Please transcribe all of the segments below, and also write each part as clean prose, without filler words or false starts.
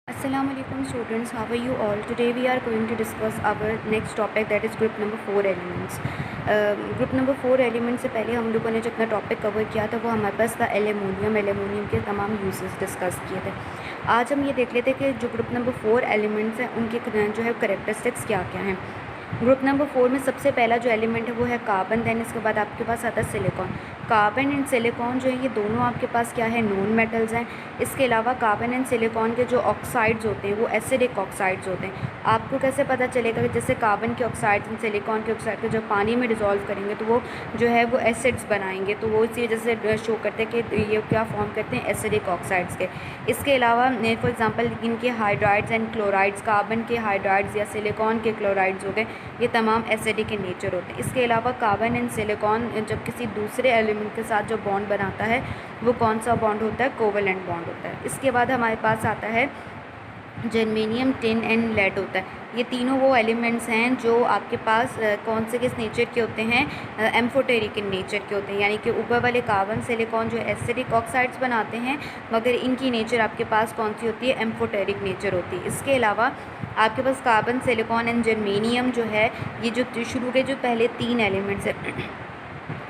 Assalamualaikum students, how are you all? Today we are going to discuss our next topic, that is group number 4 elements. Group number 4 element से पहले हम लोगों ने जो अपना topic cover किया था वो हमारे पास था एल्युमिनियम के तमाम यूजेस डिस्कस किए थे। आज हम ये देख लेते हैं कि जो ग्रुप नंबर 4 एलिमेंट्स हैं उनके जो है करेक्टरिस्टिक्स क्या क्या हैं। ग्रुप नंबर 4 में सबसे पहला जो एलिमेंट है वो है कार्बन। देन इसके बाद आपके पास आता है सिलिकॉन। कार्बन एंड सिलिकॉन जो है ये दोनों आपके पास क्या है, नॉन मेटल्स हैं। इसके अलावा कार्बन एंड सिलिकॉन के जो ऑक्साइड्स होते हैं वो एसिडिक ऑक्साइड्स होते हैं। आपको कैसे पता चलेगा कि जैसे कार्बन के ऑक्साइड्स एंड सिलिकॉन के ऑक्साइड को जब पानी में डिज़ोल्व करेंगे तो वो जो है वो एसिड्स बनाएंगे, तो वो इसी वजह से शो करते हैं कि ये क्या फॉर्म करते हैं, एसिडिक ऑक्साइड्स के। इसके अलावा फॉर एग्जांपल इनके हाइड्राइड्स एंड क्लोराइड्स, कार्बन के हाइड्राइड्स या सिलिकॉन के क्लोराइड्स हो गए, ये तमाम एसिडिक इन नेचर होते हैं। इसके अलावा कार्बन एंड सिलिकॉन जब किसी दूसरे एलिमेंट के साथ जो बॉन्ड बनाता है वो कौन सा बॉन्ड होता है, कोवेलेंट बॉन्ड होता है। इसके बाद हमारे पास आता है जर्मेनियम, टिन एंड लेड होता है। ये तीनों वो एलिमेंट्स हैं जो आपके पास कौन से किस नेचर के होते हैं, एम्फोटेरिक इन नेचर के होते हैं। यानी कि ऊपर वाले कार्बन सिलिकॉन जो एसिडिक ऑक्साइड्स बनाते हैं, मगर इनकी नेचर आपके पास कौन सी होती है, एम्फोटेरिक नेचर होती है। इसके अलावा आपके पास कार्बन सिलिकॉन एंड जर्मेनियम जो है, ये जो शुरू के जो पहले 3 एलिमेंट्स हैं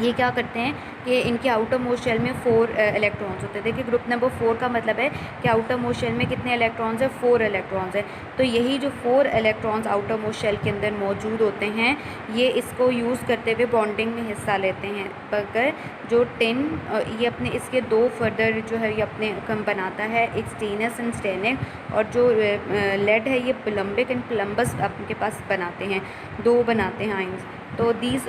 ये क्या करते हैं कि इनके आउटर मोस्ट शेल में 4 इलेक्ट्रॉन्स होते हैं। देखिए ग्रुप नंबर 4 का मतलब है कि आउटर मोस्ट शेल में कितने इलेक्ट्रॉन्स हैं, 4 इलेक्ट्रॉन्स हैं। तो यही जो 4 इलेक्ट्रॉन्स आउटर मोस्ट शेल के अंदर मौजूद होते हैं ये इसको यूज़ करते हुए बॉन्डिंग में हिस्सा लेते हैं। मगर जो टिन ये अपने इसके 2 फर्दर जो है ये अपने कम बनाता है, एक स्टेनस एंड स्टेनिक, और जो लेड है ये प्लम्बिक एंड प्लम्बस आपके पास बनाते हैं, 2 बनाते हैं आइंस। तो these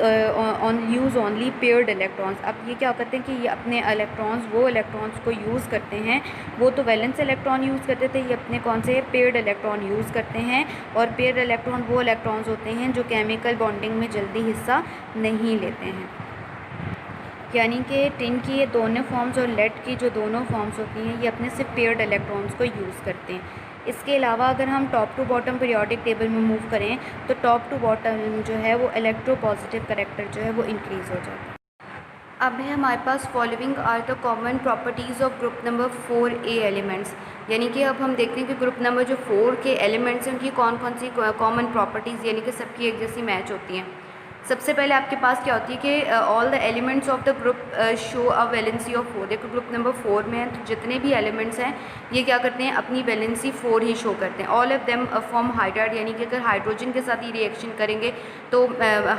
use only paired electrons. अब ये क्या करते हैं कि ये अपने इलेक्ट्रॉन्स, वो इलेक्ट्रॉन्स को यूज़ करते हैं। वो तो वैलेंस इलेक्ट्रॉन यूज़ करते थे, ये अपने कौन से पेयर्ड इलेक्ट्रॉन यूज़ करते हैं। और पेयर्ड इलेक्ट्रॉन वो इलेक्ट्रॉन्स होते हैं जो केमिकल बॉन्डिंग में जल्दी हिस्सा नहीं लेते हैं। यानी कि टिन की ये दोनों फॉर्म्स और लेड की जो दोनों फॉर्म्स होती हैं ये अपने सिर्फ पेयर्ड इलेक्ट्रॉन्स को यूज़ करते हैं। इसके अलावा अगर हम top to bottom periodic table में मूव करें तो टॉप टू बॉटम जो है वो इलेक्ट्रो पॉजिटिव करेक्टर जो है वो इंक्रीज़ हो जाता है। अब है हमारे पास following are the common properties of group number 4A elements. यानी कि अब हम देखते हैं कि ग्रुप नंबर जो 4 के एलिमेंट्स हैं उनकी कौन कौन सी कॉमन प्रॉपर्टीज़ यानी कि सबकी एक जैसी मैच होती हैं। सबसे पहले आपके पास क्या होती है कि all the elements of the group show a valency of 4। देखो ग्रुप नंबर 4 में है तो जितने भी एलिमेंट्स हैं ये क्या करते हैं, अपनी वैलेंसी 4 ही शो करते हैं। All of them form hydride, यानी कि अगर हाइड्रोजन के साथ ही रिएक्शन करेंगे तो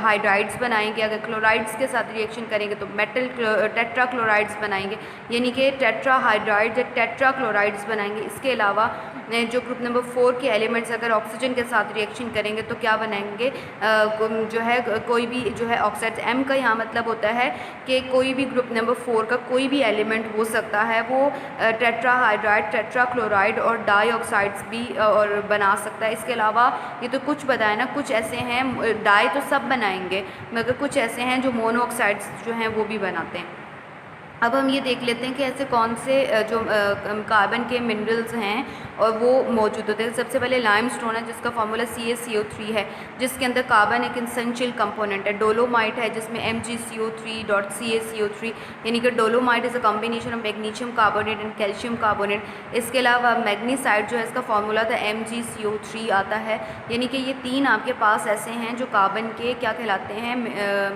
हाइड्राइड्स बनाएंगे, अगर क्लोराइड्स के साथ रिएक्शन करेंगे तो मेटल टेट्रा क्लोराइड्स बनाएंगे, यानी कि टेट्रा हाइड्राइड या टेट्रा क्लोराइड्स बनाएंगे। इसके अलावा जो ग्रुप नंबर 4 के एलिमेंट्स अगर ऑक्सीजन के साथ रिएक्शन करेंगे तो क्या बनाएंगे, जो है कोई भी जो है ऑक्साइड्स। एम का यहाँ मतलब होता है कि कोई भी ग्रुप नंबर 4 का कोई भी एलिमेंट हो सकता है, वो टेट्रा हाइड्राइड, टेट्रा क्लोराइड और डाई ऑक्साइड्स भी और बना सकता है। इसके अलावा ये तो कुछ बताया ना, कुछ ऐसे हैं डाई तो सब बनाएंगे मगर कुछ ऐसे हैं जो मोनो ऑक्साइड्स जो हैं वो भी बनाते हैं। अब हम ये देख लेते हैं कि ऐसे कौन से जो कार्बन के मिनरल्स हैं और वो मौजूद होते हैं। सबसे पहले लाइमस्टोन है जिसका फार्मूला CaCO3 है, जिसके अंदर कार्बन एक इसेंशियल कंपोनेंट है। डोलोमाइट है जिसमें MgCO3.CaCO3, यानी कि dolomite is a combination of magnesium carbonate and calcium carbonate. इसके अलावा मैग्नीसाइड जो है इसका फार्मूला था MgCO3 आता है। यानी कि ये 3 आपके पास ऐसे हैं जो कार्बन के क्या कहलाते हैं,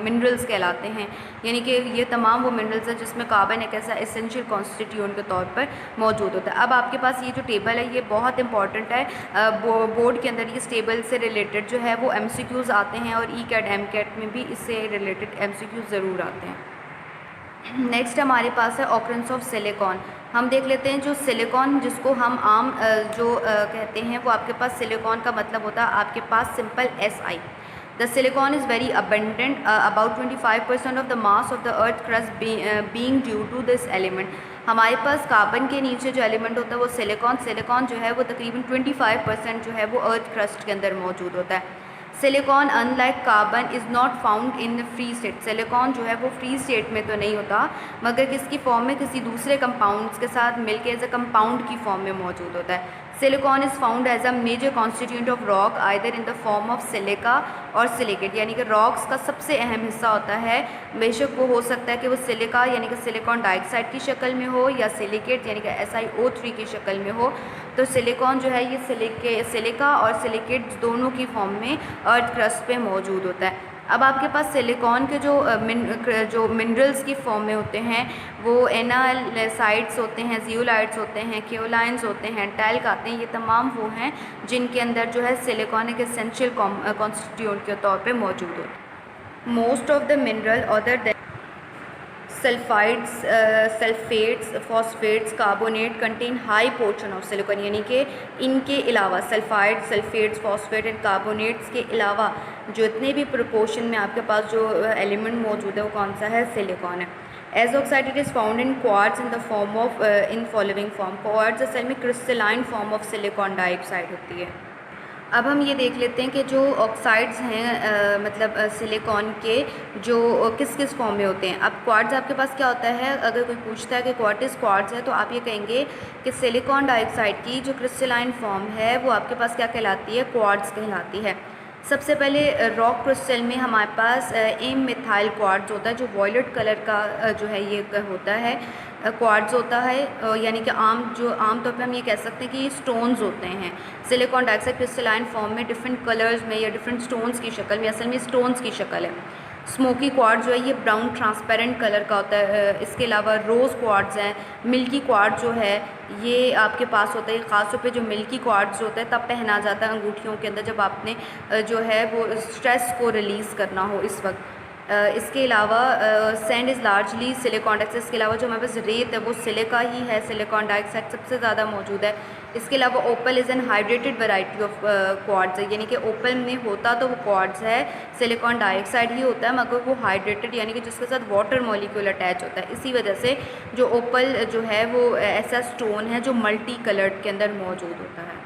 मिनरल्स कहलाते हैं। यानी कि ये तमाम वो मिनरल्स हैं जिसमें कार्बन एक ऐसा एसेंशियल कॉन्स्टिट्यूएंट के तौर पर मौजूद होता है। अब आपके पास ये जो टेबल है ये बहुत इंपॉर्टेंट है। बोर्ड के अंदर इस टेबल से रिलेटेड जो है वो MCQs आते हैं और ECAT MCAT में भी इससे रिलेटेड MCQs ज़रूर आते हैं। नेक्स्ट हमारे पास है ऑकरेंस ऑफ सिलिकॉन। हम देख लेते हैं जो सिलिकॉन जिसको हम आम कहते हैं, वो आपके पास सिलिकॉन का मतलब होता है आपके पास simple SI। The silicon is very abundant, about 25% of the mass of the earth crust being due to this element। हमारे पास कार्बन के नीचे जो एलिमेंट होता है वो सिलिकॉन जो है वो तकरीबन 25% जो है वो अर्थ क्रस्ट के अंदर मौजूद होता है। Silicon unlike carbon is not found in the free state. Silicon जो है वो फ्री स्टेट में तो नहीं होता मगर किसकी फॉर्म में, किसी दूसरे कंपाउंड्स के साथ मिलकर एज अ कंपाउंड की फॉर्म में मौजूद होता है। Silicon is found as a major constituent of rock either in the form of silica और सिलिकेट, यानी कि रॉक्स का सबसे अहम हिस्सा होता है, बेशक वो हो सकता है कि वो सिलिका यानी कि सिलिकॉन डाइऑक्साइड की शक्ल में हो या सिलिकेट यानी कि SiO3 की शक्ल में हो। तो सिलिकॉन जो है ये सिलिका और सिलिकेट दोनों की फॉर्म में अर्थ क्रस्ट पे मौजूद होता है। अब आपके पास सिलिकॉन के जो मिनरल्स की फॉर्म में होते हैं वो एनासाइड्स होते हैं, जियोलाइट्स होते हैं, केओलाइंस होते हैं, टैल्क आते हैं। ये तमाम वो हैं जिनके अंदर जो है सिलिकॉन एक एसेंशियल कॉन्स्टिट्यूएंट के तौर पे मौजूद होता है। Most of the mineral other than sulphides, sulphates, phosphates, carbonate contain high portion of silicon, यानी कि इनके अलावा sulphide, sulphates, phosphate and carbonates के अलावा जो इतने भी प्रोपोर्शन में आपके पास जो एलिमेंट मौजूद है वो कौन सा है, सिलिकॉन है। As oxide it is found in quartz in the form of in following form. Quartz असल में crystalline form of silicon dioxide होती है। अब हम ये देख लेते हैं कि जो ऑक्साइड्स हैं मतलब सिलिकॉन के जो किस किस फॉर्म में होते हैं। अब क्वार्ट्ज आपके पास क्या होता है, अगर कोई पूछता है कि व्हाट इज़ क्वार्ट्ज है तो आप ये कहेंगे कि सिलिकॉन डाइऑक्साइड की जो क्रिस्टलाइन फॉर्म है वो आपके पास क्या कहलाती है, क्वार्ट्ज कहलाती है। सबसे पहले रॉक क्रिस्टल में हमारे पास एम मिथाइल क्वार्ट्ज होता है जो वॉयलेट कलर का जो है ये होता है क्वार्ट्ज होता है, यानी कि आम तौर पे हम ये कह सकते हैं कि ये स्टोन्स होते हैं। सिलिकॉन डाइऑक्साइड क्रिस्टलाइन फॉर्म में डिफरेंट कलर्स में या डिफरेंट स्टोन्स की शक्ल में, असल में स्टोन्स की शक्ल है। स्मोकी क्वार्ट्ज जो है ये ब्राउन ट्रांसपेरेंट कलर का होता है। इसके अलावा रोज़ क्वार्ट्ज हैं। मिल्की क्वार्ट्ज जो है ये आपके पास होता है, ख़ास तौर पे जो मिल्की क्वार्ट्ज होता है तब पहना जाता है अंगूठियों के अंदर जब आपने जो है वो स्ट्रेस को रिलीज़ करना हो इस वक्त। इसके अलावा sand is largely silicon dioxide, इसके अलावा जो हमारे पास रेत है वो सिलिका ही है, सिलिकॉन डाइऑक्साइड सबसे ज़्यादा मौजूद है। इसके अलावा opal is an hydrated variety of quartz है, यानी कि ओपल में होता तो वो क्वार्ट्ज है, सिलिकॉन डाइऑक्साइड ही होता है मगर वो हाइड्रेटेड यानी कि जिसके साथ वाटर मॉलिक्यूल अटैच होता है। इसी वजह से जो ओपल जो है वो ऐसा स्टोन है जो मल्टी कलर्ड के अंदर मौजूद होता है।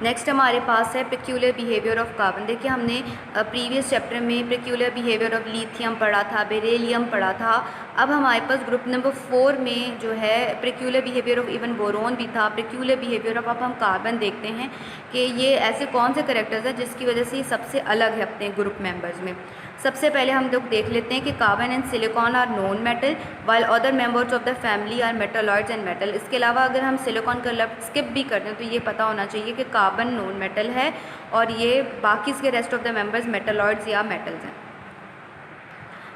नेक्स्ट हमारे पास है पेक्यूलियर बिहेवियर ऑफ कार्बन। देखिए हमने प्रीवियस चैप्टर में पेक्यूलियर बिहेवियर ऑफ लिथियम पढ़ा था, बेरिलियम पढ़ा था। अब हमारे पास ग्रुप नंबर 4 में जो है peculiar behaviour of even boron भी था, पेक्यूलियर बिहेवियर ऑफ अब हम कार्बन देखते हैं कि ये ऐसे कौन से करेक्टर्स हैं जिसकी वजह से ये सबसे अलग है अपने ग्रुप मेंबर्स में। सबसे पहले हम लोग देख लेते हैं कि carbon and silicon are non metal while other members of the family are metalloids and metal. इसके अलावा अगर हम सिलिकॉन का लफ्ज़ स्किप भी करते हैं तो ये पता होना चाहिए कि कार्बन नॉन मेटल है और ये बाकी इसके rest of the members metalloids या मेटल्स हैं।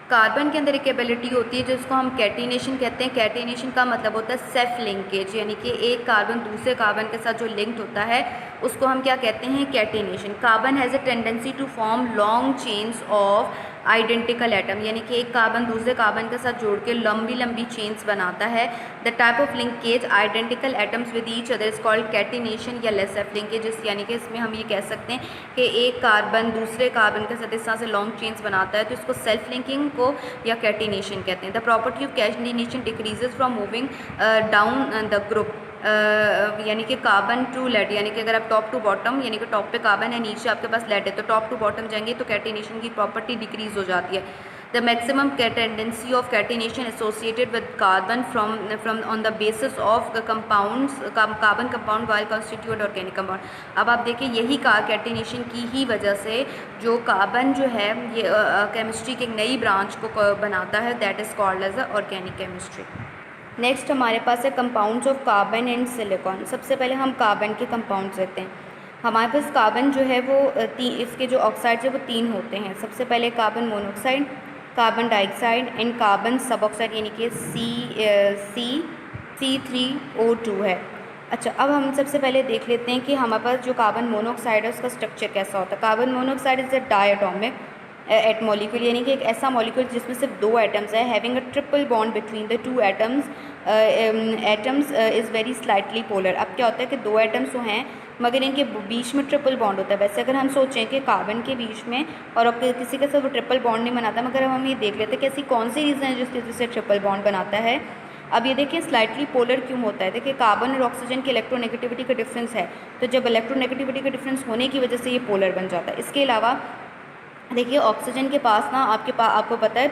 कार्बन के अंदर एक एबिलिटी होती है जिसको हम कैटिनेशन कहते हैं। कैटिनेशन का मतलब होता है सेल्फ लिंकेज, यानी कि एक कार्बन दूसरे कार्बन के साथ जो लिंक्ड होता है उसको हम क्या कहते हैं, catenation. Carbon has a tendency to form long chains of identical atom, यानी कि एक कार्बन दूसरे कार्बन के साथ जोड़ के लंबी लंबी चेन्स बनाता है। The type of linkage identical atoms with each other is called catenation या लेस सेल्फ लिंकेज, यानी कि इसमें हम ये कह सकते हैं कि एक कार्बन दूसरे कार्बन के साथ इस तरह से लॉन्ग चेन्स बनाता है तो इसको सेल्फ लिंकिंग को या कैटिनेशन कहते हैं। The property of catenation decreases from moving down the group, यानी कि कार्बन टू लेड, यानी कि अगर आप टॉप टू बॉटम यानी कि टॉप पे कार्बन है नीचे आपके पास लेड है तो टॉप टू बॉटम जाएंगे तो कैटिनेशन की प्रॉपर्टी डिक्रीज हो जाती है। The maximum tendency of catenation associated with carbon from on the basis of compounds carbon compound while constitute organic compound. अब आप देखिए यही कैटिनेशन की ही वजह से जो कार्बन जो है ये केमिस्ट्री की एक नई ब्रांच को बनाता है, that is called as a organic chemistry. Next हमारे पास है compounds of carbon and silicon. सबसे पहले हम कार्बन के कंपाउंड्स लेते हैं। हमारे पास कार्बन जो है वो इसके जो ऑक्साइड्स है वो 3 होते हैं। सबसे पहले carbon monoxide, carbon dioxide and carbon suboxide, यानी कि C3O2 है। अच्छा, अब हम सबसे पहले देख लेते हैं कि हमारे पास जो कार्बन मोनोऑक्साइड है उसका स्ट्रक्चर कैसा होता है। Carbon monoxide is a diatomic at molecule, यानी कि एक ऐसा मॉलिक्यूल जिसमें सिर्फ 2 एटम्स है, having a triple bond between the 2 atoms is very slightly polar. अब क्या होता है कि 2 एटम्स तो हैं मगर इनके बीच में ट्रिपल बॉन्ड होता है। वैसे अगर हम सोचें कि कार्बन के बीच में और किसी के साथ वो ट्रिपल बॉन्ड नहीं बनाता, मगर अब हम ये देख लेते हैं कि ऐसी कौन सी रीज़न है जिसकी वजह से ट्रिपल बॉन्ड बनाता है। अब ये देखिए स्लाइटली पोलर क्यों होता है। देखिए कार्बन और ऑक्सीजन की इलेक्ट्रोनेगेटिविटी का डिफरेंस है, तो जब इलेक्ट्रोनेगेटिविटी का डिफरेंस होने की वजह से ये पोलर बन जाता है। इसके अलावा देखिए ऑक्सीजन के पास ना आपको पता है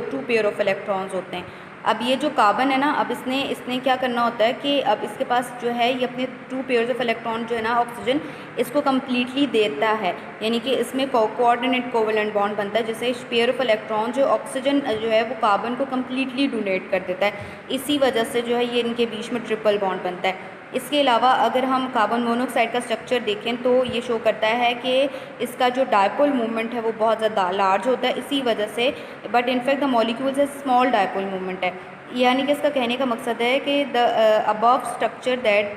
2 पेयर ऑफ इलेक्ट्रॉन्स होते हैं अब ये जो कार्बन है ना, अब इसने क्या करना होता है कि अब इसके पास जो है ये अपने 2 पेयर्स ऑफ इलेक्ट्रॉन जो है ना ऑक्सीजन इसको कम्प्लीटली देता है, यानी कि इसमें कोऑर्डिनेट कोवेलेंट बॉन्ड बनता है, जैसे पेयर ऑफ इलेक्ट्रॉन जो ऑक्सीजन जो है वो कार्बन को कम्प्लीटली डोनेट कर देता है। इसी वजह से जो है ये इनके बीच में ट्रिपल बॉन्ड बनता है। इसके अलावा अगर हम कार्बन मोनोऑक्साइड का स्ट्रक्चर देखें तो ये शो करता है कि इसका जो डायपोल मूवमेंट है वो बहुत ज़्यादा लार्ज होता है इसी वजह से, बट इनफैक्ट द मॉलिक्यूल्स है स्मॉल डायपोल मूवमेंट है। यानी कि इसका कहने का मकसद है कि the above structure that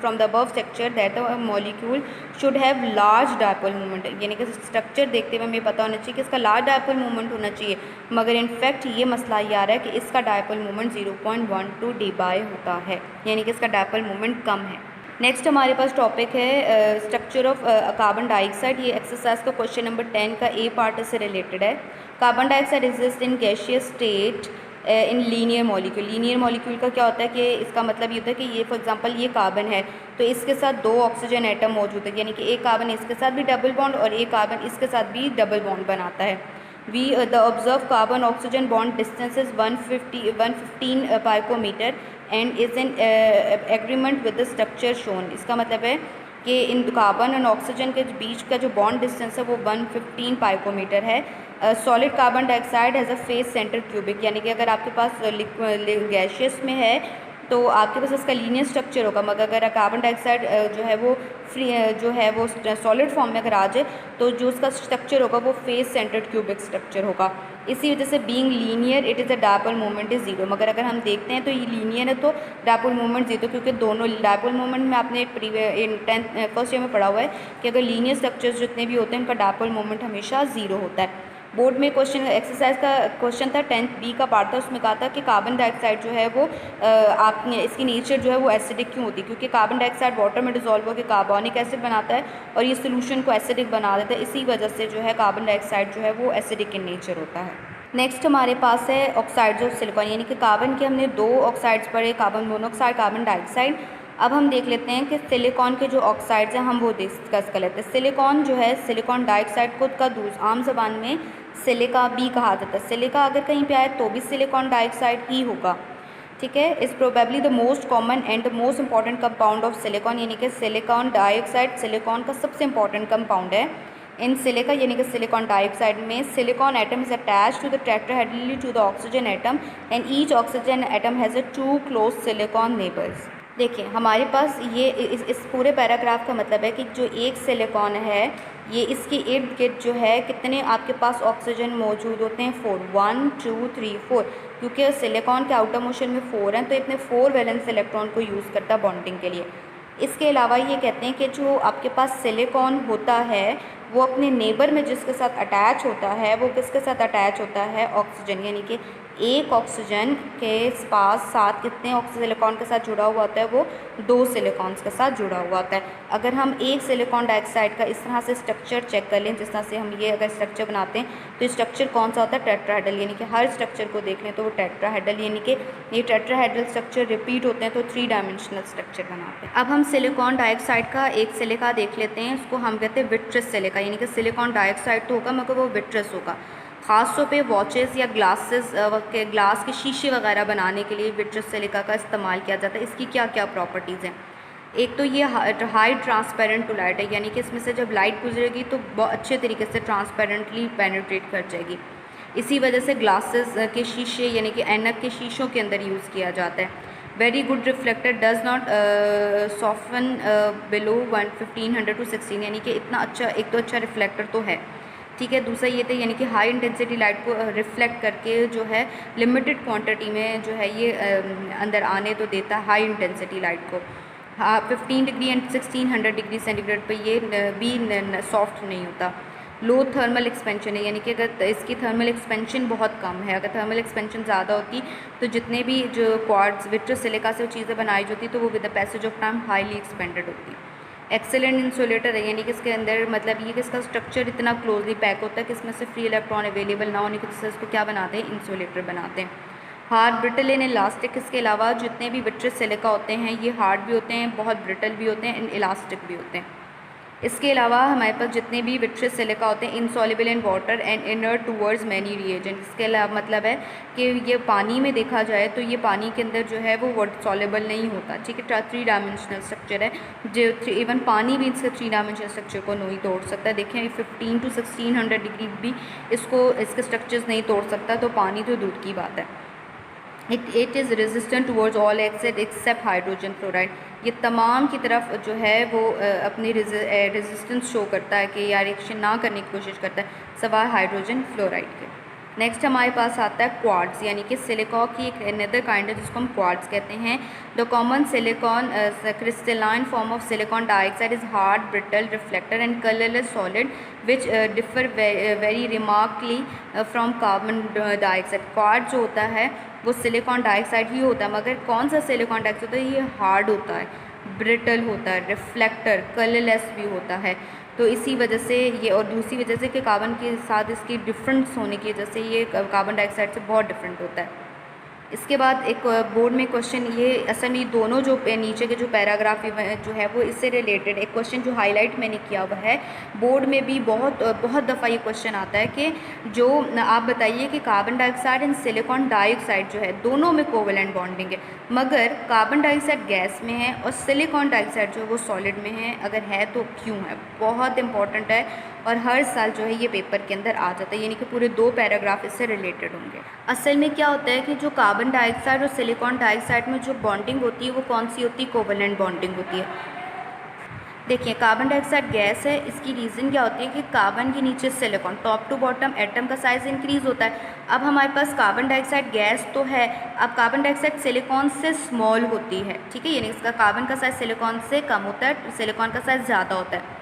from the above structure that the molecule should have large dipole movement, यानी कि स्ट्रक्चर देखते हुए हमें पता होना चाहिए कि इसका लार्ज डायपोल मूवमेंट होना चाहिए, मगर इनफैक्ट ये मसला ये आ रहा है कि इसका डायपोल मूवमेंट 0.12 dBi होता है, यानी कि इसका डायपोल मूवमेंट कम है। नेक्स्ट हमारे पास टॉपिक है स्ट्रक्चर ऑफ कार्बन डाइऑक्साइड। ये एक्सरसाइज का क्वेश्चन नंबर 10 का ए पार्ट से रिलेटेड है। Carbon dioxide exist in gaseous state in linear molecule. Linear molecule का क्या होता है कि इसका मतलब ये होता है कि ये फॉर एग्जांपल ये कार्बन है तो इसके साथ 2 ऑक्सीजन एटम मौजूद है, यानी कि एक कार्बन इसके साथ भी डबल बॉन्ड और एक कार्बन इसके साथ भी डबल बॉन्ड बनाता है। The observe carbon oxygen bond distance is 115 picometre and is in agreement with the structure shown. इसका मतलब है कि इन कार्बन और ऑक्सीजन के बीच का जो बॉन्ड डिस्टेंस है वो 115 पाइकोमीटर है। Solid carbon dioxide has a face centre cubic, यानी कि अगर आपके पास गैशियस में है तो आपके पास इसका लीनियर स्ट्रक्चर होगा, मगर अगर कार्बन डाइऑक्साइड जो है वो फ्री जो है वो सॉलिड फॉर्म में अगर आ जाए तो जो उसका स्ट्रक्चर होगा वो फेस सेंटर्ड क्यूबिक स्ट्रक्चर होगा। इसी वजह से being linear it is a dipole movement is zero, मगर अगर हम देखते हैं तो ये लीनियर है तो डायपोल मूवमेंट ज़ीरो, क्योंकि दोनों डायपोल मूवमेंट में आपने फर्स्ट ईयर में पढ़ा हुआ है कि अगर लीनियर स्ट्रक्चर्स जितने भी होते हैं उनका डायपोल मूवमेंट हमेशा ज़ीरो होता है। बोर्ड में क्वेश्चन एक्सरसाइज का क्वेश्चन था 10th B का पार्ट था, उसमें कहा था कि कार्बन डाइऑक्साइड जो है वो आपने इसकी नेचर जो है वो एसिडिक क्यों होती है, क्योंकि कार्बन डाइऑक्साइड वाटर में डिजोल्व होकर कार्बोनिक एसिड बनाता है और ये सोल्यूशन को एसिडिक बना देता है, इसी वजह से जो है कार्बन डाइऑक्साइड जो है वो एसिडिक इन नेचर होता है। नेक्स्ट हमारे पास है ऑक्साइड्स ऑफ सिलिकॉन, यानी कि कार्बन के हमने 2 ऑक्साइड्स पढ़े, कार्बन मोनोऑक्साइड कार्बन डाइऑक्साइड। अब हम देख लेते हैं कि सिलिकॉन के जो ऑक्साइड्स हैं हम वो डिस्कस कर लेते हैं। सिलिकॉन जो है सिलिकॉन डाइऑक्साइड को का आम जबान में सिलिका भी कहा जाता है। सिलिका अगर कहीं पे आए तो भी सिलिकॉन डाइऑक्साइड ही होगा, ठीक है। Is probably the most common and the most important compound of silicon, यानी कि सिलिकॉन डाइऑक्साइड सिलिकॉन का सबसे इंपॉर्टेंट कंपाउंड है। इन सिलिका यानी कि सिलिकॉन डाइऑक्साइड में silicon atom is attached to the tetrahedrally to the oxygen atom and each oxygen atom has a 2 close silicon neighbours. देखिए हमारे पास ये इस पूरे पैराग्राफ का मतलब है कि जो एक सिलिकॉन है ये इसके इर्द गिर्द जो है कितने आपके पास ऑक्सीजन मौजूद होते हैं 4, 1 2 3 4, क्योंकि सिलिकॉन के आउटर मोशन में 4 हैं तो इतने 4 वैलेंस इलेक्ट्रॉन को यूज़ करता है बॉन्डिंग के लिए। इसके अलावा ये कहते हैं कि जो आपके पास सिलिकॉन होता है वो अपने नेबर में जिसके साथ अटैच होता है वो किसके साथ अटैच होता है, ऑक्सीजन, यानी कि एक ऑक्सीजन के पास साथ कितने सिलिकॉन के साथ जुड़ा हुआ होता है, वो 2 सिलिकॉन्स के साथ जुड़ा हुआ होता है। अगर हम एक सिलिकॉन डाइऑक्साइड का इस तरह से स्ट्रक्चर चेक कर लें, जिस तरह से हम ये अगर स्ट्रक्चर बनाते हैं तो ये स्ट्रक्चर कौन सा होता है, टेट्राहेड्रल, यानी कि हर स्ट्रक्चर को देख लें तो वो टेट्राहेड्रल, यानी कि ये टेट्राहेड्रल स्ट्रक्चर रिपीट होते हैं तो 3 डायमेंशनल स्ट्रक्चर बनाते हैं। अब हम सिलिकॉन डाइऑक्साइड का एक सिलिका देख लेते हैं, उसको हम कहते हैं विट्रस सिलिका, यानी कि सिलिकॉन डाइऑक्साइड तो होगा मगर वो विट्रस होगा। ख़ास तौर पे वॉचेस या ग्लास के शीशे वगैरह बनाने के लिए विट्रस सिलिका का इस्तेमाल किया जाता है। इसकी क्या क्या प्रॉपर्टीज़ हैं, एक तो ये हाई ट्रांसपेरेंट टू लाइट है, यानी कि इसमें से जब लाइट गुजरेगी तो बहुत अच्छे तरीके से ट्रांसपेरेंटली पेनिट्रेट कर जाएगी। इसी वजह से ग्लासेस के शीशे यानी कि ऐनक के शीशों के अंदर यूज़ किया जाता है। Very good reflector does not soften below 1500 to 16, यानी कि इतना अच्छा, एक तो अच्छा रिफ्लेक्टर तो है, ठीक है। दूसरा ये था यानी कि हाई इंटेंसिटी लाइट को रिफ्लेक्ट करके जो है लिमिटेड क्वांटिटी में जो है ये अंदर आने तो देता है हाई इंटेंसिटी लाइट को। 15 डिग्री एंड 1600 डिग्री सेंटीग्रेड पे ये भी सॉफ्ट नहीं होता। लो थर्मल एक्सपेंशन है, यानी कि अगर इसकी थर्मल एक्सपेंशन बहुत कम है, अगर थर्मल एक्सपेंशन ज़्यादा होती तो जितने भी जो क्वार्ट्ज विट्रस सिलिका से चीज़ें बनाई जाती तो वो with the passage of time highly expanded होती। एक्सेलेंट इंसुलेटर है, यानी कि इसके अंदर मतलब ये कि इसका स्ट्रक्चर इतना क्लोजली पैक होता है कि इसमें से फ्री इलेक्ट्रॉन अवेलेबल ना होने की वजह से इसको क्या बनाते हैं, इंसुलेटर बनाते हैं। हार्ड, ब्रिटल एंड इलास्टिक, इसके अलावा जितने भी विट्रस सिलिका होते हैं ये हार्ड भी होते हैं, बहुत ब्रिटल भी होते हैं एंड इलास्टिक भी होते हैं। इसके अलावा हमारे पास जितने भी विट्रियस सिलिका होते हैं insoluble in water and inert towards many reagent. इसके अलावा मतलब है कि ये पानी में देखा जाए तो ये पानी के अंदर जो है वो वाटर सॉल्युबल नहीं होता, ठीक है। 3 डायमेंशनल स्ट्रक्चर है जो इवन पानी भी इसके 3 डायमेंशनल स्ट्रक्चर को नहीं तोड़ सकता। देखें 15 to 1600 डिग्री भी इसके स्ट्रक्चर्स नहीं तोड़ सकता, तो पानी तो दूर की बात है। It is resistant towards all acid except hydrogen fluoride. ये तमाम की तरफ जो है वो अपनी रेजिस्टेंस शो करता है कि या रिएक्शन ना करने की कोशिश करता है सवाए हाइड्रोजन फ्लोराइड के। नेक्स्ट हमारे पास आता है क्वार्ट्ज, यानी कि सिलिका की एक अनदर काइंड है जिसको हम क्वार्ट्ज कहते हैं। The common silicon crystalline form of silicon dioxide is hard brittle reflector and colourless solid which differ very remarkably from carbon dioxide. Quartz जो होता है वो सिलिकॉन डाइऑक्साइड ही होता है, मगर कौन सा सिलिकॉन डाइऑक्साइड होता है, ये हार्ड होता है, ब्रिटल होता है, रिफ्लेक्टर, कलरलेस भी होता है। तो इसी वजह से ये, और दूसरी वजह से कि कार्बन के साथ इसकी डिफरेंस होने की वजह से ये कार्बन डाइऑक्साइड से बहुत डिफरेंट होता है। इसके बाद एक बोर्ड में क्वेश्चन, ये असल में दोनों जो नीचे के जो पैराग्राफ जो है वो इससे रिलेटेड एक क्वेश्चन जो हाईलाइट मैंने किया हुआ है। बोर्ड में भी बहुत दफ़ा ये क्वेश्चन आता है कि जो आप बताइए कि carbon dioxide and silicon dioxide जो है दोनों में कोवेलेंट बॉन्डिंग है, मगर कार्बन डाइऑक्साइड गैस में है और सिलिकॉन डाइऑक्साइड जो है वो सॉलिड में है, अगर है तो क्यों है। बहुत इंपॉर्टेंट है और हर साल जो है ये पेपर के अंदर आ जाता है, यानी कि पूरे 2 पैराग्राफ इससे रिलेटेड होंगे। असल में क्या होता है कि जो कार्बन डाइऑक्साइड और सिलिकॉन डाइऑक्साइड में जो बॉन्डिंग होती है वो कौन सी होती है, कोवेलेंट बॉन्डिंग होती है। देखिए कार्बन डाइऑक्साइड गैस है, इसकी रीज़न क्या होती है कि कार्बन के नीचे silicon, top to bottom atom का साइज़ इंक्रीज़ होता है। अब हमारे पास कार्बन डाइऑक्साइड गैस तो है, अब कार्बन डाइऑक्साइड सिलिकॉन से स्मॉल होती है, ठीक है, यानी इसका कार्बन का साइज़ सिलिकॉन से कम होता है, सिलिकॉन का साइज़ ज़्यादा होता है।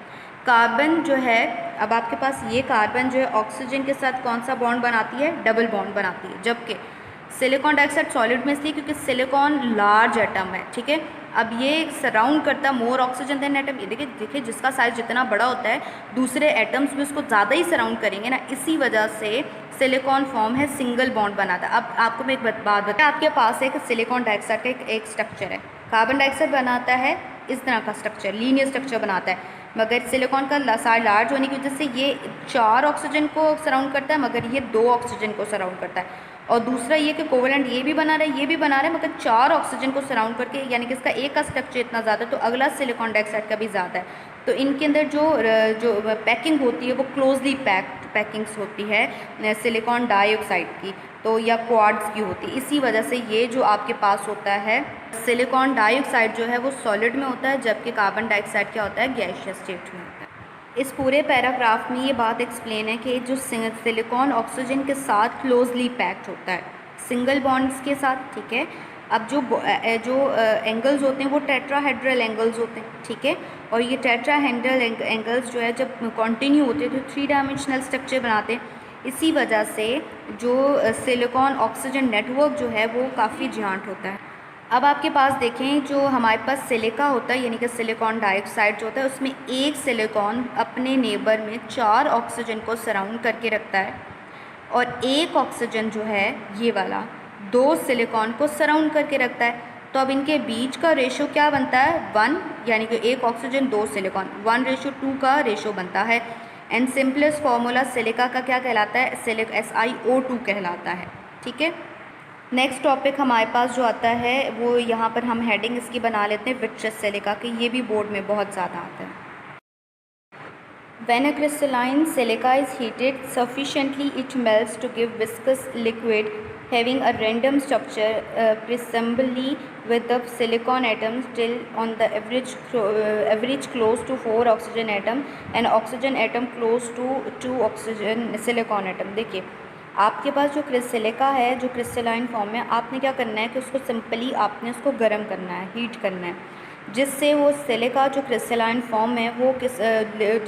कार्बन जो है, अब आपके पास ये कार्बन जो है ऑक्सीजन के साथ कौन सा बॉन्ड बनाती है, डबल बॉन्ड बनाती है, जबकि सिलिकॉन डाइऑक्साइड सॉलिड में इसलिए क्योंकि सिलिकॉन लार्ज एटम है, ठीक है। अब ये सराउंड करता है मोर ऑक्सीजन देन एटम। ये देखिए जिसका साइज़ जितना बड़ा होता है दूसरे एटम्स भी उसको ज़्यादा ही सराउंड करेंगे ना, इसी वजह से सिलिकॉन फॉर्म है, सिंगल बॉन्ड बनाता है। अब आपको मैं एक बात बताऊँ, आपके पास एक सिलिकॉन डाइऑक्साइड का एक स्ट्रक्चर है, कार्बन डाइऑक्साइड बनाता है इस तरह का स्ट्रक्चर, लीनियर स्ट्रक्चर बनाता है, मगर सिलिकॉन का साइज लार्ज होने की वजह से ये 4 ऑक्सीजन को सराउंड करता है, मगर ये 2 ऑक्सीजन को सराउंड करता है। और दूसरा ये कि कोवेलेंट ये भी बना रहा है, ये भी बना रहा है, मगर 4 ऑक्सीजन को सराउंड करके, यानी कि इसका एक का स्ट्रक्चर इतना ज़्यादा है तो अगला सिलिकॉन डाइऑक्साइड का भी ज़्यादा है। तो इनके अंदर जो पैकिंग होती है वो क्लोजली पैकिंग्स होती है सिलिकॉन डाइऑक्साइड की, तो या क्वार्ट्ज की होती है। इसी वजह से ये जो आपके पास होता है सिलिकॉन डाइऑक्साइड जो है वो सॉलिड में होता है, जबकि कार्बन डाइऑक्साइड क्या होता है, गैसियस स्टेट में होता है। इस पूरे पैराग्राफ में ये बात एक्सप्लेन है कि जो सिलिकॉन ऑक्सीजन के साथ क्लोजली पैक्ड होता है, सिंगल बॉन्ड्स के साथ, ठीक है। अब जो एंगल्स होते हैं वो टेट्राहेड्रल एंगल्स होते हैं, ठीक है। और ये टेट्राहेड्रल एंगल्स जो है जब कंटिन्यू होते हैं तो 3 डायमेंशनल स्ट्रक्चर बनाते हैं। इसी वजह से जो सिलिकॉन ऑक्सीजन नेटवर्क जो है वो काफ़ी जियांट होता है। अब आपके पास देखें जो हमारे पास सिलिका होता है, यानी कि सिलिकॉन डाइऑक्साइड जो होता है, उसमें एक सिलिकॉन अपने नेबर में 4 ऑक्सीजन को सराउंड करके रखता है, और एक ऑक्सीजन जो है ये वाला 2 सिलिकॉन को सराउंड करके रखता है। तो अब इनके बीच का रेशो क्या बनता है, 1, यानी कि एक ऑक्सीजन 2 सिलिकॉन, 1:2 का रेशो बनता है। एंड सिंपलेस्ट फार्मूला सिलिका का क्या कहलाता है, SiO2 कहलाता है, ठीक है। नेक्स्ट टॉपिक हमारे पास जो आता है वो यहाँ पर हम हेडिंग इसकी बना लेते हैं विट्रियस सिलिका की, ये भी बोर्ड में बहुत ज़्यादा आता है। When a crystalline silica is heated sufficiently, it melts to give viscous liquid having a random structure, presumably with the silicon atoms still on the average close to 4 oxygen atom and oxygen atom close to 2 oxygen silicon atom। देखिए आपके पास जो silica है जो crystalline form में, आपने क्या करना है कि उसको सिंपली आपने उसको गर्म करना है, हीट करना है, जिससे वो सिलिका जो क्रिस्टलाइन फॉर्म है वो किस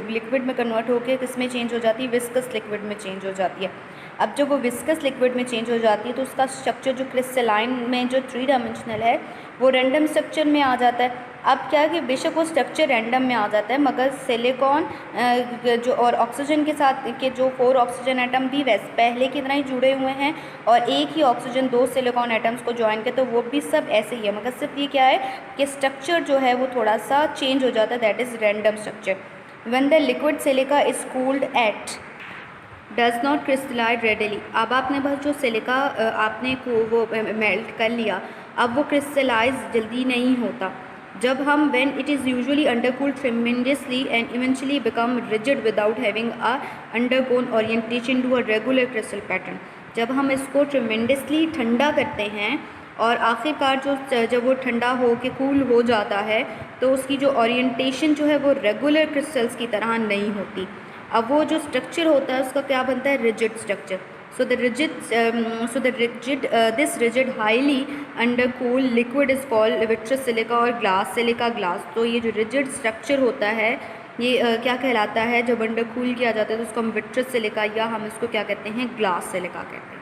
लिक्विड में कन्वर्ट होकर किस में चेंज हो जाती है, विस्कस लिक्विड में चेंज हो जाती है। अब जब वो विस्कस लिक्विड में चेंज हो जाती है तो उसका स्ट्रक्चर जो क्रिस्टलाइन में जो 3 डायमेंशनल है वो रैंडम स्ट्रक्चर में आ जाता है। अब क्या है कि बेशक वो स्ट्रक्चर रैंडम में आ जाता है, मगर सिलिकॉन जो और ऑक्सीजन के साथ के जो 4 ऑक्सीजन एटम भी वैसे पहले की तरह ही जुड़े हुए हैं, और एक ही ऑक्सीजन 2 सिलिकॉन एटम्स को ज्वाइन करते तो वो भी सब ऐसे ही है, मगर सिर्फ ये क्या है कि स्ट्रक्चर जो है वो थोड़ा सा चेंज हो जाता है, that is random structure. When the liquid silica is cooled at does not crystallise readily. अब आपने बस जो सिलिका आपने को वो मेल्ट कर लिया, अब वो क्रिस्टलाइज जल्दी नहीं होता। जब हम when it is usually undercooled tremendously and eventually become rigid without having a undergone orientation to a regular crystal pattern. जब हम इसको ट्रेमेंडसली ठंडा करते हैं और आखिरकार जो जब वो ठंडा हो के कूल हो जाता है तो उसकी जो ओरिएंटेशन जो है वो रेगुलर क्रिस्टल्स की तरह नहीं होती। अब वो जो स्ट्रक्चर होता है उसका क्या बनता है, rigid structure. So the rigid this rigid highly अंडरकूल liquid is called vitreous silica और ग्लास सिलिका ग्लास। तो ये जो रिजिड स्ट्रक्चर होता है ये क्या कहलाता है, जब अंडर कूल किया जाता है तो उसको हम विट्रस सिलिका या हम इसको क्या कहते हैं, ग्लास सिलिका कहते हैं।